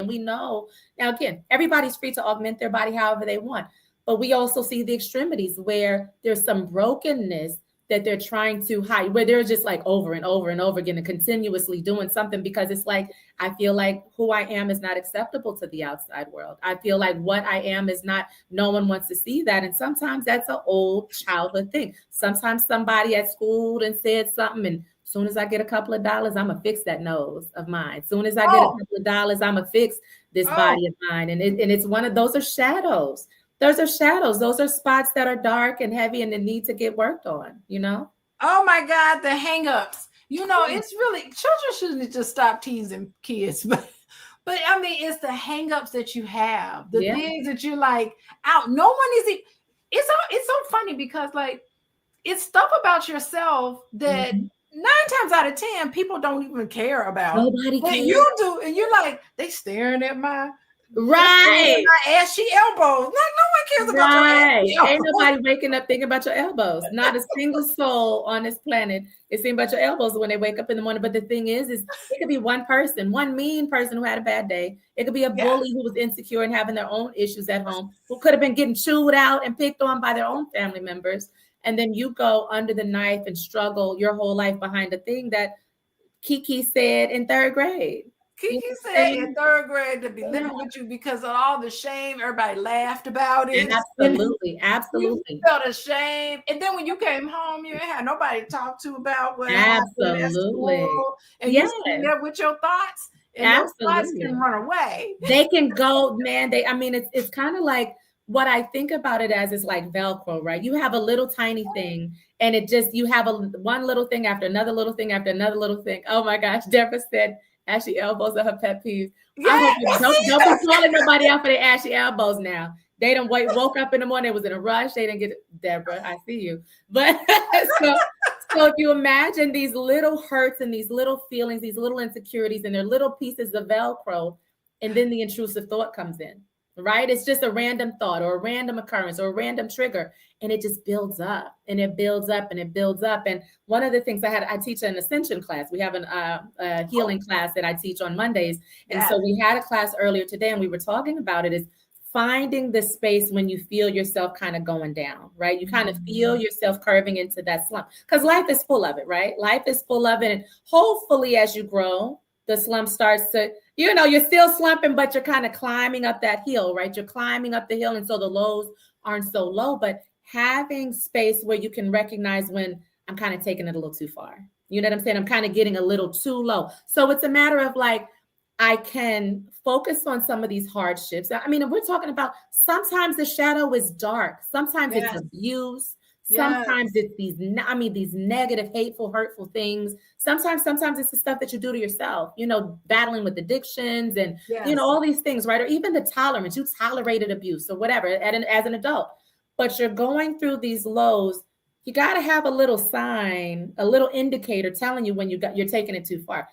we know, now again, everybody's free to augment their body however they want. But we also see the extremities where there's some brokenness that they're trying to hide, where they're just like over and over and over again and continuously doing something, because it's like, I feel like who I am is not acceptable to the outside world. I feel like what I am is not, no one wants to see that. And sometimes that's an old childhood thing. Sometimes somebody at school and said something, and as soon as I get a couple of dollars, I'm gonna fix that nose of mine. As soon as I get a couple of dollars, I'm gonna fix this body of mine. And it's one of those are shadows. Those are shadows. Those are spots that are dark and heavy and they need to get worked on, you know? Oh my God, the hang-ups. You know, it's really, children shouldn't just stop teasing kids, but I mean, it's the hang-ups that you have, the things that you're like, out. No one is, it's so funny because like, it's stuff about yourself that 9 times out of 10, people don't even care about. Nobody cares. You do, and you're like, they staring at my my ashy elbows. Like, no one cares about your ashy elbows. Ain't nobody waking up thinking about your elbows. Not a single soul on this planet is thinking about your elbows when they wake up in the morning. But the thing is it could be one person, one mean person who had a bad day. It could be a bully who was insecure and having their own issues at home, who could have been getting chewed out and picked on by their own family members. And then you go under the knife and struggle your whole life behind a thing that Kiki said in 3rd grade. Kiki said in 3rd grade to be living with you because of all the shame. Everybody laughed about it. Absolutely. You felt ashamed. And then when you came home, you had nobody to talk to about what happened at school. And you sitting there with your thoughts, and those thoughts can run away. They can go, man. It's kind of like, what I think about it as is like Velcro, right? You have a little tiny thing, and you have one little thing after another little thing after another little thing. Oh my gosh, Deborah said ashy elbows are her pet peeves. Yes. Don't be calling nobody out for their ashy elbows now. They done woke up in the morning, it was in a rush. They didn't get it. Deborah, I see you. But so if you imagine these little hurts and these little feelings, these little insecurities, and they're little pieces of Velcro, and then the intrusive thought comes in. Right? It's just a random thought or a random occurrence or a random trigger. And it just builds up and it builds up and it builds up. And one of the things I teach an ascension class. We have a healing class that I teach on Mondays. And so we had a class earlier today and we were talking about it, is finding the space when you feel yourself kind of going down, right? You kind of feel yourself curving into that slump, because life is full of it, right? Life is full of it. And hopefully as you grow, the slump starts to, you're still slumping, but you're kind of climbing up that hill, right? You're climbing up the hill. And so the lows aren't so low, but having space where you can recognize when I'm kind of taking it a little too far. You know what I'm saying? I'm kind of getting a little too low. So it's a matter of like, I can focus on some of these hardships. I mean, we're talking about, sometimes the shadow is dark. Sometimes it's abuse. Sometimes it's these negative, hateful, hurtful things. Sometimes it's the stuff that you do to yourself, battling with addictions and, all these things, right? Or even the tolerance, you tolerated abuse or whatever as an adult, but you're going through these lows. You got to have a little sign, a little indicator telling you when you're taking it too far.